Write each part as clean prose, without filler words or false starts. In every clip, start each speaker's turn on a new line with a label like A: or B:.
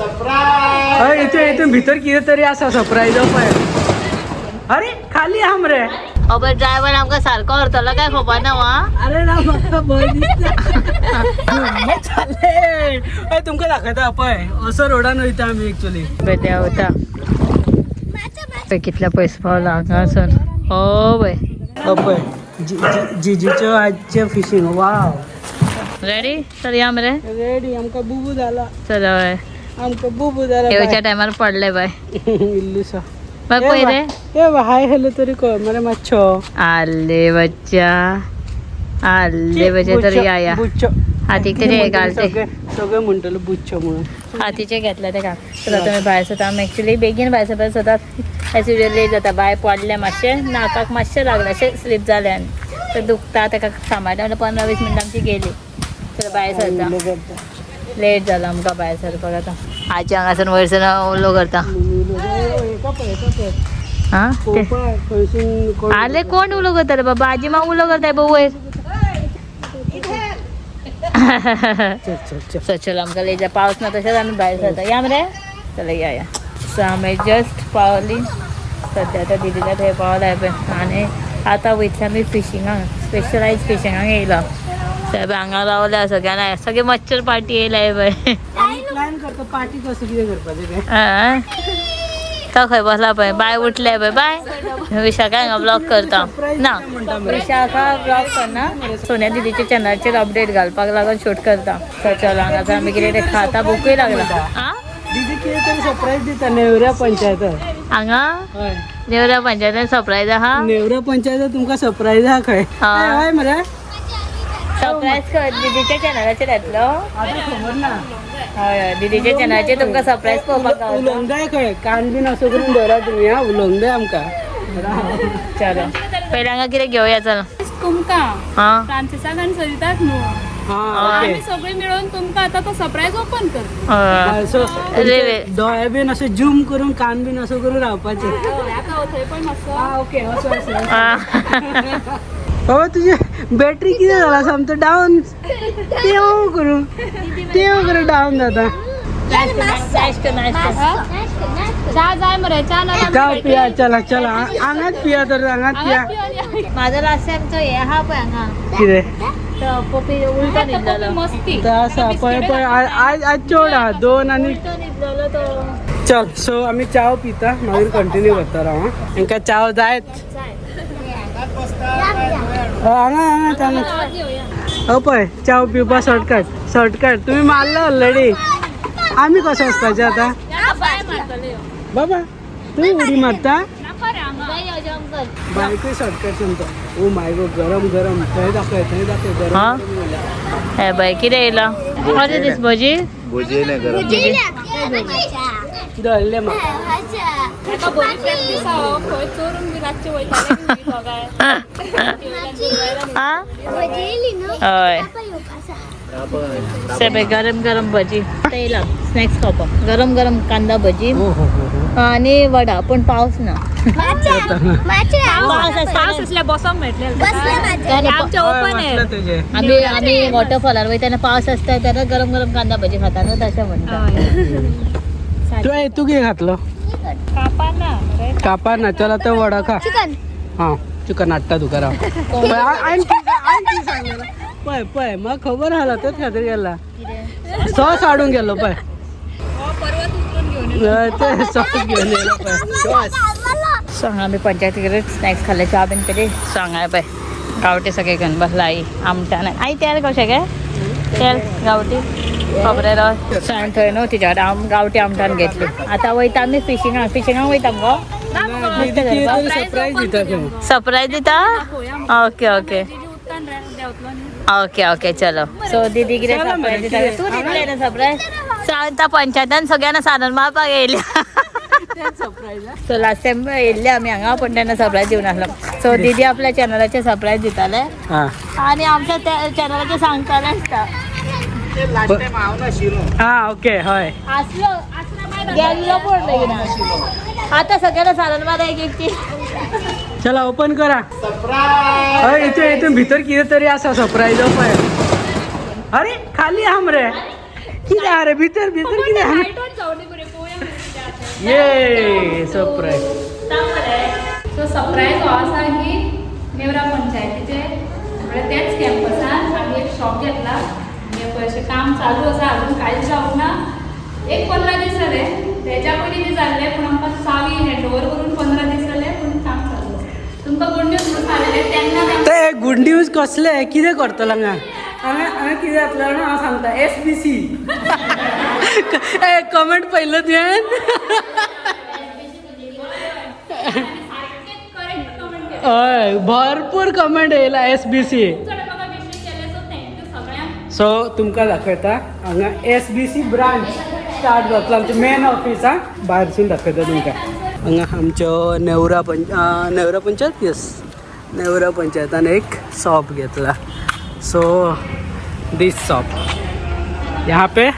A: इथे इथून भितर किती तरी असा सरप्राईज पळय. अरे खाली आम रे.
B: अबे ड्रायव्हर आमका सारखो व्हरतलो काय खबर ना वा.
A: अरे ना म्हाका भंय दिसता. चालले तुमका दाखयता पळय असं रोडान वयता आमी एक्चुअली.
B: बेद्या होता कितल्या पैसे पावला हांगा सर. हो बाय
A: पळय जिजीच्यो आजचे फिशिंग. वाव
B: रेडी तर या मरे.
A: रेडी. आमका बुबू झाला.
B: चल हय
A: आमका बुबू झाला.
B: येवच्या टायमार पडले बाय.
A: इल्लूसा
B: बघ पहिले
A: ए हाय हॅलो तरी कळ मरे माच्छो.
B: आले बच्चा आले बच्चा तरी या
A: बुच्चो.
B: हातीक ते घालते
A: सगळे म्हणटलो बुच्चो म्हणून.
B: हातीचे घेतले ते का. तर तुम्ही भायर सरता. आमी एक्चुअली बेगीन भायर सरता सदांच एज युजल लेट जाता. भायर पडले मातशे नाकाक मातशें लागले अशें स्लीप जाले आनी तर दुखता ताका सांबाळटा 15-20 मिनटां आमची गेली. तर भायर सरता लेट जाला आमकां भायर सरपाक. आतां आजी हांगासून वयरसून उलो करता. हा आले कोण उलो करता रे बाबा. आजी मा उलो करताय भाऊ वयर. चल आमकां लेट जा. पावस ना तशेंच आमी भायर सरता. या मरे चला या. सो आमी जस्ट पावली सद्या तर दिदीच्या थंय पावलाय पळय. आनी आतां वयतले आमी फिशिंगाक. स्पेशलायज फिशिंगाक येयला. साहेब हांगा रावल्या सगळ्यांना. सगळे मच्छर पार्टी येयलाय पळय.
A: प्लॅन करता पार्टी कसं कितें करपाचें काय.
B: तो खंय बसला पळय. बाय उठले पळय. बाय विशाखा हांगा ब्लॉग करता ना. विशाखा ब्लॉग करना. सोन्या दिदीच्या चॅनलाचेर अपडेट घालपाक लागून शूट करता. चल हांगा आमी कितें तें खाता. भूकय लागला.
A: दीदी कितें तरी सरप्राईज दिता नेवऱ्या पंचायतात.
B: हांगा नेवऱ्या पंचायतीन सरप्राईज आहा.
A: नेवऱ्या पंचायतात तुमकां सरप्राईज आहा खंय. हय मरे
B: सरप्राईज कर. दिदीच्या चॅनलाचेर येतलो.
A: आतां खबर ना.
B: हय दिदीच्या चॅनलाचेर तुमकां सरप्राईज पळोवपाक गावता.
A: उलोंगदाय खंय. कान बीन असो करून दवरा तुमी. हा उलोंगदाय आमकां.
B: चलो पयलीं हांगा कितें घेवया. चल
C: तुमकां
B: हां
C: फ्रांसिसाक आनी सरिताक न्हू. आमी सगळे मिळून तुमकां आतां तो सरप्राईज ओपन कर.
A: दोळे बीन अशे जूम करून कान बीन असो करून रावपाचे.
C: आतां थंय पण मातसो.
A: ओके असो. बाबा तुझी बॅटरी किती झाला सामतो डाऊन. करून डाऊन जाता.
C: चा जाय मरे. चा ना
A: पिया. चला चला हांगाच पिया. तर हांगाच पिया.
B: माझा लास्ट टाइमचो हे आहा पळय हांगा
A: कितें
B: पपी उलटो न्हिदलो.
C: मस्ती
A: आसा पळय आज चड आहा 2 आनी.
B: न्हिदलो तो.
A: चल सो आमी चाव पिता मागीर कंटिन्यू करता राव. हांकां चाव जायत. हांगा पळय चाव पिवपा शॉर्टकट तुम्ही मारलो ऑलरेडी. आमी कसो वचपाचें आतां. बाबा तूं उडी मारता. बायकूय शॉर्टकट सांगता. ओ माय गॉड गरम गरम. थंय दाखय गरम.
B: हे बाय कितें येयला. व्हॉट इज दिस भजी.
D: भजी नाही गरम.
A: दळले म्हाका.
C: ताका बरी प्रॅक्टीस आहा. खंय चोरून बी रातचे वयताले
B: हय सगळे गरम गरम भजी. येयला स्नॅक्स खावपाक. गरम गरम कांदा भजी आणि वडा. पण पावस ना.
C: पावस असल्या बसोंक मेळटलें. आमचे ओपन आहे.
B: आम्ही वॉटरफॉलार वयताना पावस आसता तेन्ना गरम गरम कांदा भजी खाता न्हू तशें म्हणटा.
A: तू कितें घातलो. कापार ना. चल आतां वडा खा. हां चिकन हाडटा तुका राव. पळय पळय म्हाका खबर आहा तेच खातीर गेला. सॉस हाडूंक गेलो पळय. ते सॉस घेवन येयलो पळय.
B: सो हांगा आमी पंचायती स्नॅक्स खाल्ले. च्या बीन पिली. सो हांगा पळय गांवठी सगळे घेवन बसला. आई आमटान. आई तेल कशें गे. तेल गांवठी खोबरें रस. सांग थंय न्हू तिच्या गांवठी आमटान घेतली. आतां वयता आमी फिशिंगाक वयता मगो.
A: सरप्राईज दिता.
B: सरप्राईज दिता. ओके ओके ओके ओके चलो. सो दीदी कितें सरप्राईज दिता. तूं दितलें न्हू सरप्राईज. सांगता पंचायतान सगळ्यांना साधन मारपाक येयल्या. सो लास्ट टाइम येयल्ले आमी हांगा पण तेन्ना सरप्राईज दिवन आसलो. सो दीदी आपल्या चॅनलाचे सरप्राईज दिताले आनी आमच्या चॅनलाचे सांगताले आसता.
A: हां ओके हय
B: आसलो गेल्लो पण बेगीन. आता सगळ्यांना साधन मारा एक.
A: चला ओपन करा. हय इथे इथून भितर कितें तरी आसा सरप्राईज पळय. अरे खाली आम रे. कितें आहा रे भितर कितें. ये सरप्राईज.
C: सो सरप्राईज हो असा की नेवरा पंचायतीचे म्हणजे त्याच कॅम्पसात आम्ही एक शॉप घेतला आणि पयशे काम चालू आसा अजून कांयच जावंक ना. एक 15 दीस जाले त्याच्या पयलीं ते जाल्ले पूण आमकां चावी हँडओवर करून 15 दीस जाले पूण काम चालू आसा. तुमकां गुड न्यूज म्हणून सांगलेले तेन्ना
A: ते गुड न्यूज कसले कितें करतलो हांगा कितें जातलें जाणा हांव सांगता SBC. कमेंट पयलो तुवें. हय भरपूर कमेंट येयला SBC. सो तुमकां दाखयता हांगा SBC ब्रांच स्टार्ट जातलो आमचें मेन ऑफिस आं भायरसून दाखयता तुमकां. हांगा आमच्यो नेवरा पंचायत यस नेवरा पंचायतान एक शॉप घेतला. सो दिस शॉप यहाँ पे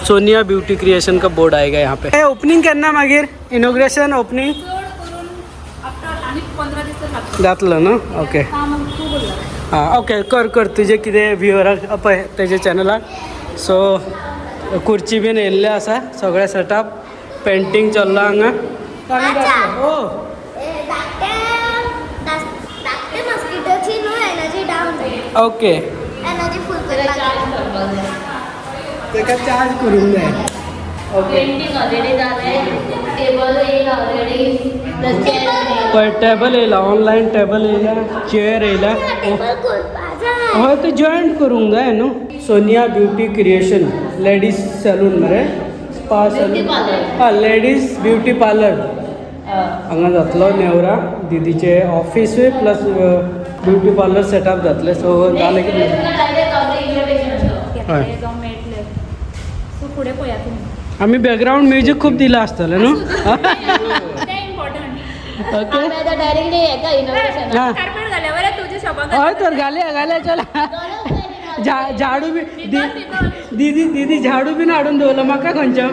A: सोनिया ब्यूटी क्रिएशन का बोर्ड आएगा यहाँ पे. ओपनिंग केन्ना मागीर इनॉग्रेशन ओपनिंग जातलं ना. ओके हां ओके कर तुजें कितें व्ह्युअराक पळय तेजे चॅनलाक. सो खुर्ची बीन येयल्ले आसा सगळे सेटअप पेंटींग चल्ला हांगा. ओ ओके तेका चार्ज करूंक जाय.
B: पेंटिंग ऑलरेडी झाले टेबल येईल ऑलरेडी
A: टेबल येयला ऑनलायन टेबल येयला चेअर येयला. हय ते जॉयंट करूंक जाय न्हू. Sonia beauty creation ladies salon मरे स्पा सलून हां लेडीज ब्युटी पार्लर हांगा जातलो नेवरा. दिदीचे ऑफिसूय प्लस ब्युटी पार्लर सेटअप जातले. सो जालें की हय
C: पुढे पळया तुम्ही.
A: आमी बॅकग्राऊंड म्युझिक खूप दिला आसतलें न्हू. ओके
B: डायरेक्टली येता इनोव्हेशन
A: हां
C: कार्पेट घाल्यावर तुझ्या शॉपाक
A: हय तर घाल्या चला. झाडू बी दीदी झाडू बीन हाडून दवरलो म्हाका खंयचो.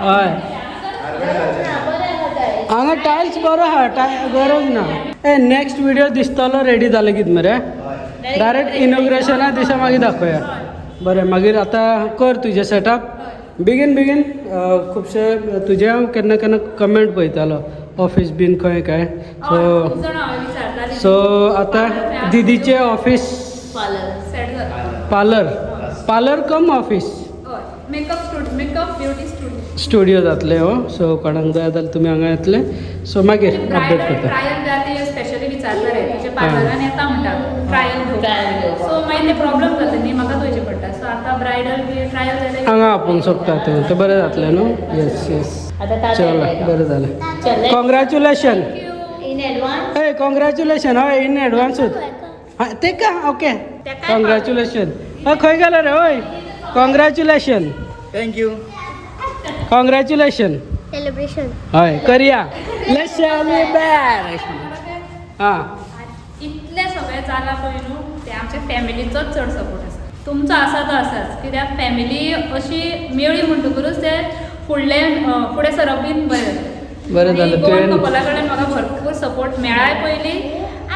A: हय हांगा टायल्स बरो आहा गरज ना. नेक्स्ट व्हिडिओ दिसतलो रेडी जालें कितें मरे. डायरेक्ट इनॉग्रेशना दिसा मागीर दाखोवया. बरें मागीर आतां कर तुजें सेटअप बेगीन खुबशे तुजे हांव केन्ना कमेंट पळयतालो ऑफिस बीन खंय काय. सो आतां दिदीचें ऑफिस पार्लर कम ऑफिस
C: मेकअप ब्युटी
A: स्टुडिओ जातले. हो सो कोणाक जाय जाल्यार तुमी हांगा येतले. सो मागीर अपडेट करता.
C: ट्रायल द्या ते स्पेशली विचारतले तुजे पार्लरान येता म्हणटा ट्रायल घेवंक. सो मागीर ते प्रॉब्लेम जाता न्ही म्हाका थंयचे पडटा. सो आतां ब्रायडल बी ट्रायल जाल्यार
A: हांगा आपूण सोंपता तें बरें जातलें न्हू. येस चलो बरें जालें. Congratulation
B: in advance.
A: हय कॉंग्रॅच्युलेशन हय इन एडवान्सूच. हां तेका ओके कॉंग्रॅच्युलेशन. हय खंय गेलो रे हय कॉंग्रॅच्युलेशन.
D: थँक्यू.
A: कॉंग्रॅच्युलेशन
E: सेलिब्रेशन
A: हय करया. Let's celebrate. हां
C: इतले सगळे जाला पळय न्हू ते आमच्या फॅमिलीचोच चड सपोर्ट आसा. तुमचो आसा तो आसाच कित्याक फॅमिली अशी मेळ्ळी म्हणटकूच ते फुडें सरप बीन
A: बरें जालें.
C: दोन कपला कडेन म्हाका भरपूर सपोर्ट मेळाय पयलीं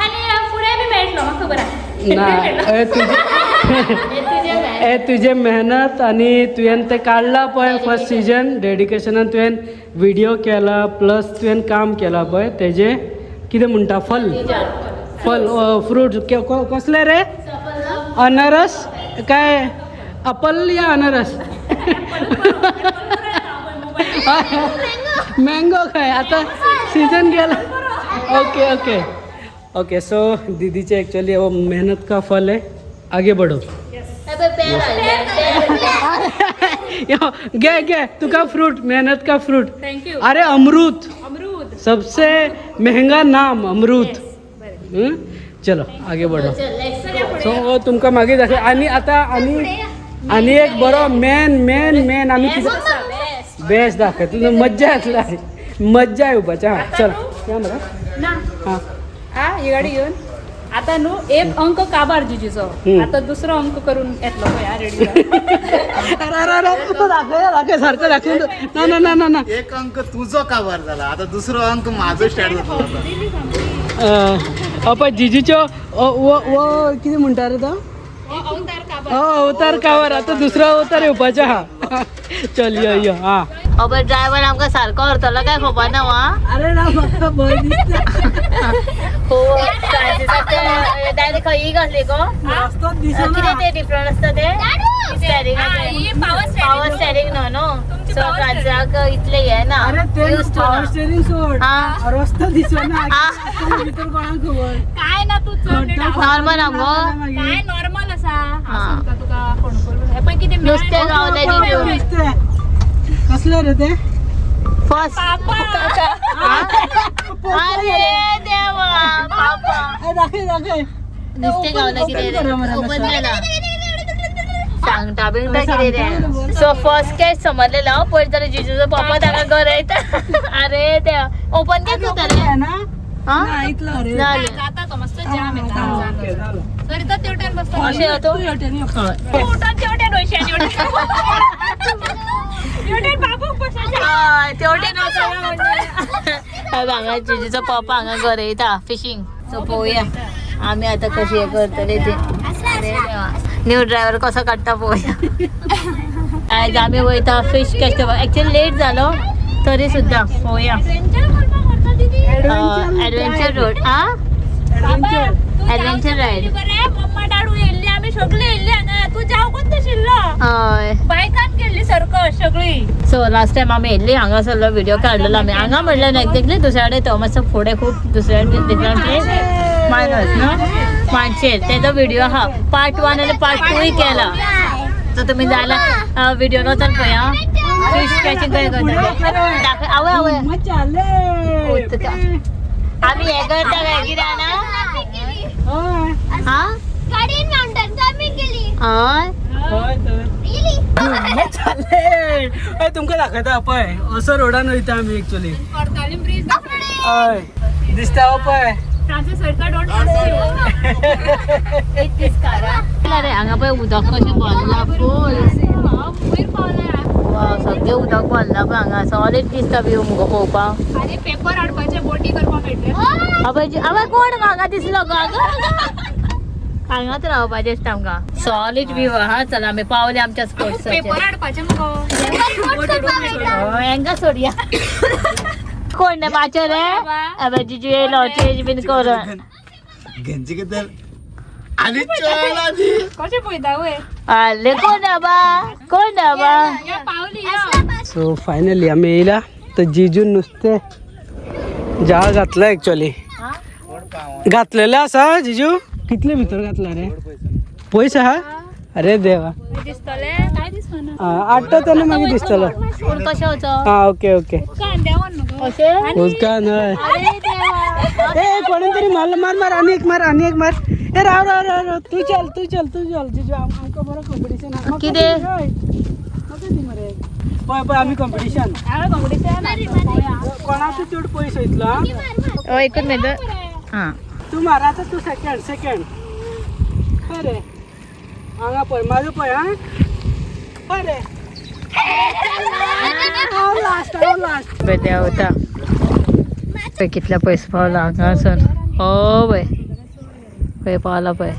C: आनी फुडें बी मेळटलो म्हाका खबर आहा.
A: तुझे मेहनत आणि तुवें ते काढला पळय फर्स्ट सीजन डेडिकेशनान तुवें व्हिडिओ केला प्लस तुवें काम केला पळय तेजे कितें म्हणटा फल फ्रूट कसले रे. अनरस काय अप्पल या अनरस मँगो काय आता सीजन गेला. ओके सो दीदीचे एक्चुअली वो मेहनत का फल है. आगे बढ़ो. गे तुका फ्रूट मेहनत का फ्रूट.
C: थँक्यू.
A: अरे अमरूद सबसे महंगा नाम अमरूद. चलो आगे बढ़ो. सो तुमकां मागीर दाखय. आनी आतां आनी एक बरो मेन आमी कितें बेस्ट दाखयतलो. मज्जा येतली मज्जा येवपाचें. हां चल या मरे.
C: ना
A: हां
C: हा ही गाडी घेऊन आता न्हू एक अंक काबार जिजीचो आता दुसरो अंक करून येतलो पळय रेडी.
A: दाखय सारखं दाखय. ना
D: एक अंक तुझो काबार झाला आता दुसरो अंक माझो स्टार्ट जातलो.
A: पळय जिजीच्यो वो कितें म्हणटा रे तो अवतार काबार. आता दुसरो अवतार येवपाचो आहा. चल यो हा
B: अबे ड्रायव्हर आमका सारको व्हरतलो काय खबर ना वा
A: अरे ना म्हाका भंय दिसता
B: हो डायरेक्ट खंयी घातली गो
A: रस्तो दिसना
B: किती ते डिफरंट असतं ते steering power steering no so फ्रांसाक इतले हे ना
A: अरे ते
B: used to
A: पावर
B: ना.
A: स्टेरिंग सोड
B: हा.
A: रस्तो दिसना
B: हा.
A: भितर कोणाक खबर
C: काय ना तू
B: नॉर्मल आमगो
C: काय नॉर्मल असा
B: हा.
C: असं तुका फोन पण किती
B: नुसते गावले जिजू
A: कसले रे ते
B: फर्स्ट अरे देवा पापा
A: दाखय
B: नुसते गावले किती रे ओपन केला सांगता बिंगता किती रे सो फर्स्ट केस समजलेला पहिले तर जिजूचा पप्पा त्याला घर येत अरे त्या ओपन केस होता रे
A: ना
B: हा
A: ऐकलं रे
B: झाले
C: आता तो मस्त जाम आहे तरी तर तेवढ्यान बसतो
B: असे होतो तेवढे नव्हतं जिजूचा पप्पा हांगा घर येता फिशिंग सो पळोवया आम्ही आता कशी हे करतले ते न्यू ड्रायव्हर कसो काडटा पळोवया आज आम्ही वयता फिश कस्टमर एक्चुअली लेट जालो तरी सुद्धा पळोवया ॲडव्हेंचर रोड हा ॲडव्हेंचर राईड
C: मम्मा डाडू येल्ली आम्ही सगळे येल्ली हांगा तू जाव कोणतं शिल्लो
B: हय
C: बायकान केल्ली सर्कस सगळी
B: सो लास्ट टाइम आम्ही येल्ली हांगासरलो व्हिडिओ काढलेलो आम्ही हांगा म्हणलं ना एक्झॅक्टली दुसऱ्या कडेन तो मातसो फुडें खूप दुसऱ्या डिफरंट प्लेस मायनस न्हू मानशेर तेजो व्हिडिओ आहा पार्ट 1 आनी पार्ट 2 केला सो तुमी जाल्यार व्हिडिओ नोचन पळया फिश कॅचिंग कशें करता आवय आवय आम्ही हे करता काय कितें ना हा
E: गाडीन माउंटन आम्ही गेली
B: हय
A: तुमका दाखयता पळय असो रोडान वयता आमी एक्चुअली
C: करतालीम ब्रिज
A: हय दिसता पळय
C: सरकार डोंट
B: अरे हांगा पळय उदक कशें भरला फूल
C: वयर पावला
B: वाव सगळें उदक भरला पळय हांगा सॉलिड दिसता व्यू मुगो पळोवपाक
C: अरे पेपर हाडपाचे बोटी करपाक मेळटले
B: आवय कोण हांगा दिसलो गो हांगाच रावपाचें दिसता आमकां सॉलिड व्यू हा चला आमी पावले आमच्या
C: पेपर
B: स्पोर्ट्साचेर
C: हाडपाचे मगो
B: हांगा सोडया कोण ने पाचो रे अबे जिजू येयलो चेंज बीन करून
D: गंजी किती आणि चल आधी
C: कशे पळयता वय
B: आले कोण
C: या पावली या
A: सो फायनली आम्ही येयला तर जिजून नुसते जाळ घातला एक्चुअली घातलेले असा जिजू कितले भितर घातला रे पयस हा अरे देवा
C: दिसतले काय दिसना
A: आठटा तेन्ना मागीर दिसतलो
B: पूण कशें वचो
A: हा ओके ओके
C: कान देवन नको
B: अशें
A: उदका न्हय
B: अरे देवा
A: ए कोणी तरी मार मार मार आणि एक मार ए राव राव राव राव तू चल जिजू आमकां बरो कॉम्पिटिशन
B: कितें?
A: पळय आमी कॉम्पिटिशन कोणाचो चड पयस वयतलो हा
B: एकूच मिनट हां
A: तू मार आता तू सेकंड अरे हांगा पळय माझो पळय हा अरे लास्ट
B: देवता पळय कितल्या पयस पावला हांगासून हो पळय पळय पावला पळय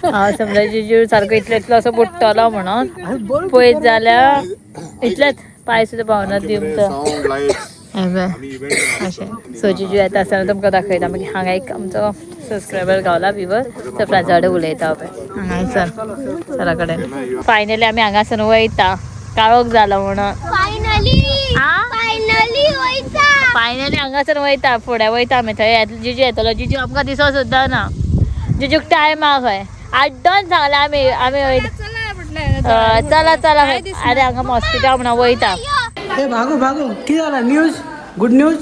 B: हांव समजा जिजू सारको इतलो असो बुडटलो म्हणून पळयत जाल्यार इतलेच पांय सुद्दां पावना दिवचो अशें सो जिजू येता आसतना तुमकां दाखयता मागीर हांगा एक आमचो सबस्क्रायबर गावला विवर तो फ्रेंड्सा कडेन उलयता पळय हांगासर सरा कडेन फायनली आमी हांगासून वयता काळोख जालो म्हणून फायनली हांगासर वयता फुडें वयता आमी थंय जिजू येतलो जिजू आमकां दिसो सुद्दां ना जिजूक टायम आहा खंय 8:30 सांगला आमी वयता चला अरे हांगा मॉस्किटो म्हणून वयता
A: ए भागो कितें जाला न्यूज गुड न्यूज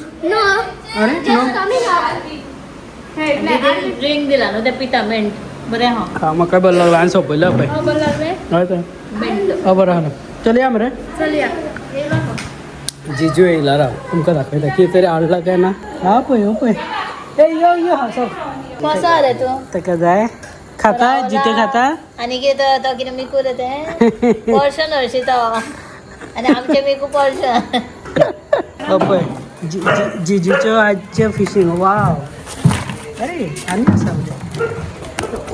A: अरे
B: ड्रिंक दिला न्हू ते पिता मेंट बरें हा
A: हा म्हाका बरं लागला आनी सोंपयलो पळय हय तर
B: मेंट
A: बरं आहा चलया मरे जिजू येयला राव तुमकां दाखयता कितें तरी हाडला काय ना हा पळय ए यो हा सर
B: कसो आले तूं
A: ताका जाय खाता जिते खाता
B: आनी कितें तो कितें मिकू रे तें पर्शन हरशी तो आनी आमचें मिकू पर्शन
A: पळय जिजूच्यो आजच्यो फिशींग वाव अरे आनी आसा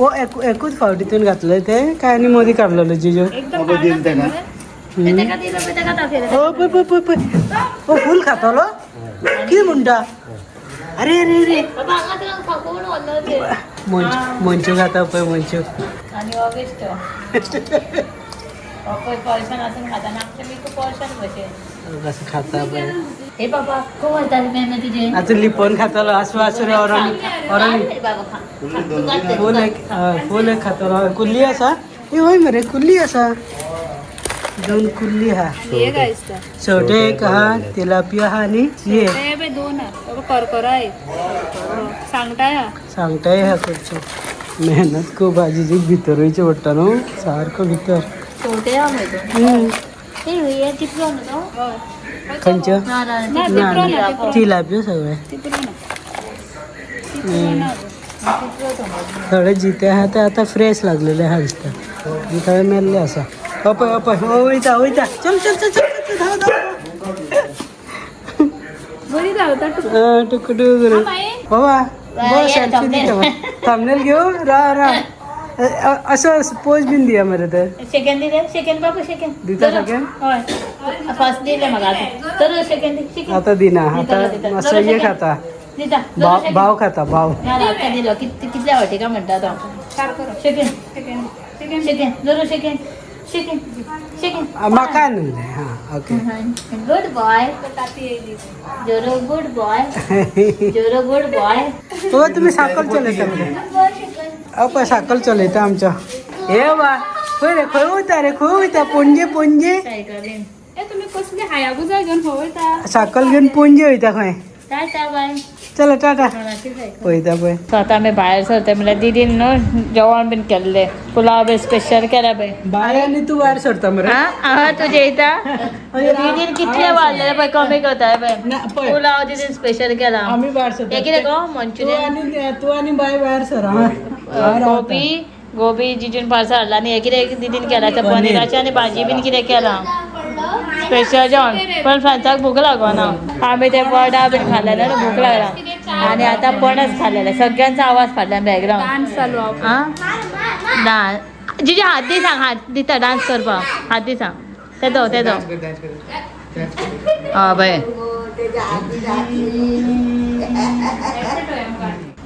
A: एकूच फावटीतून घातलं ते काय आणि मोदी काढलेलं जिजू
D: बाबा दिल त्याला
A: ओ फुल खातालो किती म्हणटा अरे अरे अरे मंचू खाता पळय मंचू
B: आणि ऑगस्ट पर्शन असून खाताना आमच्या मी खूप पर्शन बसे
A: कसं खाता पळय
B: हे बाबा खूप म्हणतात मी तुझे
A: आता लिपोन खातालो आसू आसू रे ऑरणी
B: बाबा खा
A: फुल एक खातालो कुल्ली असा हे होय मरे कुल्ली असा दोन कुल्ली हा
C: ये गाईस तर
A: छोटे एक हा तेलापिया हा आणि ये
C: हे बे दोन करकरा आहे सांगताय हा.
A: सांगताय ह्या करचो मेहनत खूप भाजीची भितर वयचें पडटा न्हू सारको भितर
B: छोटे आम येतो हे हे चित्र
C: होय.
A: खंयच्यो
C: ना, तिकडं ना, तिकडं.
A: तिलापियो सगळे
C: तिकडं ना. तिकडं ना.
A: थोडे जिते आहा ते आता फ्रेश लागलेले आहा दिसता आणि थोडे मेल्ले आसा अपय अपय वयता वयता चल चल चल चल धाव धाव
C: बरी धावता तू.
A: टुक टुक बाबा बस सेल्फी दिता थंबनेल घेऊ रा असं पोज बीन दिया मरे तर
B: सेकंड दिले सेकंड बाबा सेकंड
A: दिता सगळ्यां
B: होय फर्स्ट दिले मग आता तर सेकंड सेकंड
A: आता दिना आता असं हे खाता
B: दिता
A: भाव खाता भाव
B: आता दिलं कितल्या वाटे का म्हणतात
C: चार करा.
B: Second
C: second. सेकंड.
B: सेकंड जरूर सेकंड सेकंड सेकंड
A: म्हाका न्हू हा ओके
B: गुड बॉय
C: ताती येयली.
B: जोरो गुड बॉय जोरो गुड बॉय
A: हो तुम्ही सायकल चलयता मरे अपय सायकल चलयता आमच्या हे बा खंय रे खंय वयता रे खंय वयता पणजे पणजे
B: सायकलीन
C: ए तुम्ही कसली हायाबुजा घेऊन होयता
A: सायकल घेऊन पणजे वयता खंय
B: टाटा बाय
A: चला टाटा
B: सो
A: वयता पळय
B: आता आम्ही बाहेर सरते म्हणल्यार दिदीन न्हू जेवण बीन केल्ले पुलाव बी स्पेशल केला बाय
A: बाय आणि तू भायर सरता मरे
B: हा तुझे इथं दीदीन कितले वाढलेले पळय कमी करताय
A: ना,
B: पळय
A: पळय.
B: पुलाव दीदीन स्पेशल केला
A: आम्ही भायर सरता
B: हे कितें गो
A: तू
B: मंचुरियन
A: आणि बाय भायर सर
B: गोबी जिजून पार्सल हाडला आनी हे कितें दीदीन केला ते पनीराचें आनी भाजी बीन कितें केला स्पेशल जेवण पण फ्रांसाक भूक लागना आमी ते वडा बीन खाल्लेले न्हू भूक लागला आनी आतां पणस खाल्लेले सगळ्यांचो आवाज फाटल्यान बॅकग्रावंड
C: डान्स चालू हा.
B: आं डान्स जिजे हात दी सांग हात दिता डान्स करपाक हात दी सांग तेजो हय बय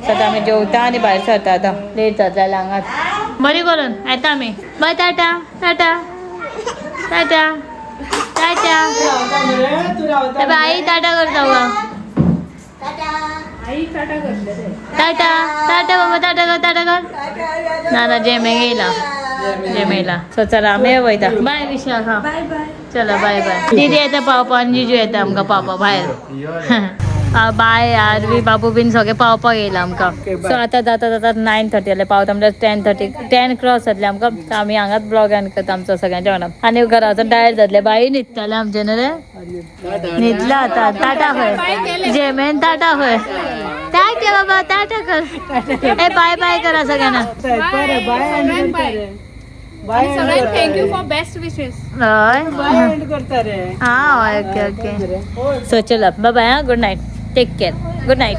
B: सदां आमी जेवता आनी भायर सरता आतां लेट जाता हांगाच बरी करून येता आमी बाय टाटा टाटा टाटा टाटा आई टाटा करता गो
C: आई टाटा करतले रे.
B: टाटा टाटा बाबा टाटा कर ना जेमे येयला जेमेला सो चला आमी वयता बाय विशाख हा चला बाय बाय दीदी येता पावपा आनी जिजू येता आमकां पावपा भायर बाय आरवी बाबू बीन सगळे पावपाक येयला आमकां सो आतां जाता 9:30 जाले पावता म्हणल्यार 10 क्रॉस जातले आमकां आमी हांगाच ब्लॉग एंड करता आमचो सगळ्यांच्या वांगडा आनी घरा वचून टायर जातले बाई न्हिदताले आमचे न्हू रे न्हिदला आतां टाटा खंय जेमेन टाटा खंय टाटा बाबा टाटा कर ए बाय बाय करा सगळ्यांना
C: आणि सगळ्यांना थँक्यू फॉर बेस्ट विशेस.
B: हय
A: बाय करता रे
B: हां ओके ओके सो चला बाय बाय हां good night take care good night